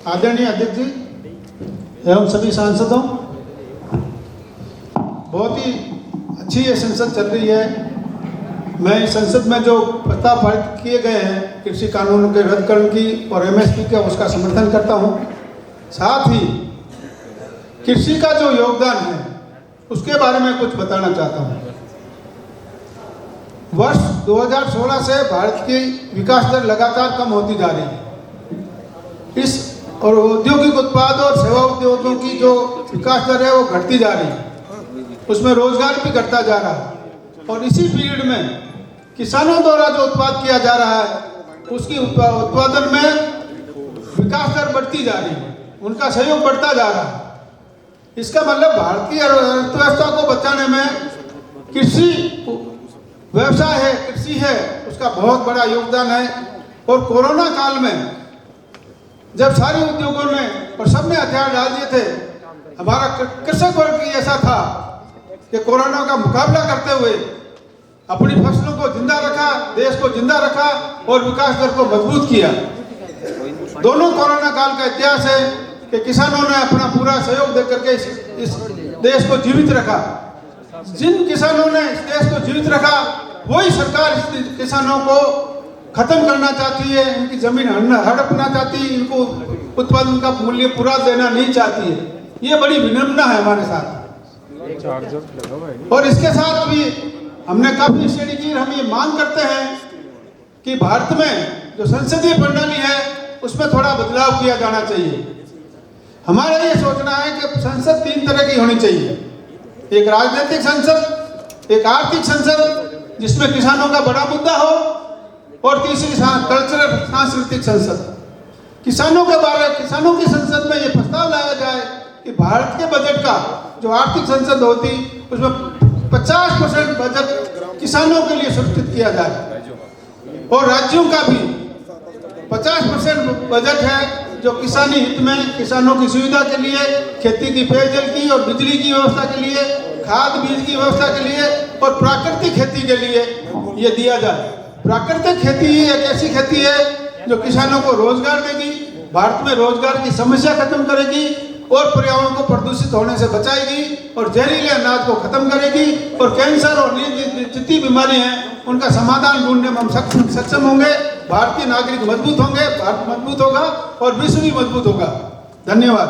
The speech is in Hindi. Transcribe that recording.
आदरणीय अध्यक्ष जी एवं सभी सांसदों, बहुत ही अच्छी ये संसद चल रही है। मैं इस संसद में जो प्रस्ताव पारित किए गए हैं कृषि कानूनों के रद्दकरण की और एमएसपी का, उसका समर्थन करता हूं। साथ ही कृषि का जो योगदान है उसके बारे में कुछ बताना चाहता हूं। वर्ष 2016 से भारत की विकास दर लगातार कम होती जा रही है। इस और औद्योगिक उत्पाद और सेवा उद्योगों की जो विकास दर है वो घटती जा रही है, उसमें रोजगार भी घटता जा रहा है। और इसी पीरियड में किसानों द्वारा जो उत्पाद किया जा रहा है उसकी उत्पादन में विकास दर बढ़ती जा रही है, उनका सहयोग बढ़ता जा रहा है। इसका मतलब भारतीय अर्थव्यवस्था को बचाने में कृषि व्यवसाय है, कृषि है, उसका बहुत बड़ा योगदान है। और कोरोना काल में जब सारे उद्योगों ने और सबने हथियार डाल दिए थे, हमारा कृषक वर्ग ऐसा था कि कोरोना का मुकाबला करते हुए अपनी फसलों को जिंदा रखा, देश को जिंदा रखा और विकास दर को मजबूत किया। दोनों कोरोना काल का इतिहास है कि किसानों ने अपना पूरा सहयोग देकर के इस देश को जीवित रखा। जिन किसानों ने इस देश को जीवित रखा वही सरकार इस किसानों को खत्म करना चाहती है, इनकी जमीन हड़पना चाहती है, इनको उत्पादन का मूल्य पूरा देना नहीं चाहती है। ये बड़ी विडंबना है हमारे साथ। और इसके साथ भी हमने काफी स्टडी की। हम ये मांग करते हैं कि भारत में जो संसदीय प्रणाली है उसमें थोड़ा बदलाव किया जाना चाहिए। हमारा ये सोचना है कि संसद 3 तरह की होनी चाहिए, एक राजनीतिक संसद, एक आर्थिक संसद जिसमें किसानों का बड़ा मुद्दा हो, और तीसरी कल्चरल सांस्कृतिक संसद। किसानों की संसद में ये प्रस्ताव लाया जाए कि भारत के बजट का जो आर्थिक संसद होती उसमें 50% बजट किसानों के लिए सुरक्षित किया जाए, और राज्यों का भी 50% बजट है जो किसानी हित में, किसानों की सुविधा के लिए, खेती की पेयजल की और बिजली की व्यवस्था के लिए, खाद बीज की व्यवस्था के लिए और प्राकृतिक खेती के लिए ये दिया जाए। प्राकृतिक खेती एक ऐसी खेती है जो किसानों को रोजगार देगी, भारत में रोजगार की समस्या खत्म करेगी और पर्यावरण को प्रदूषित होने से बचाएगी और जहरीले अनाज को खत्म करेगी, और कैंसर और जितनी बीमारी हैं उनका समाधान ढूंढने में हम सक्षम होंगे। भारतीय नागरिक मजबूत होंगे, भारत मजबूत होगा और विश्व भी मजबूत होगा। धन्यवाद।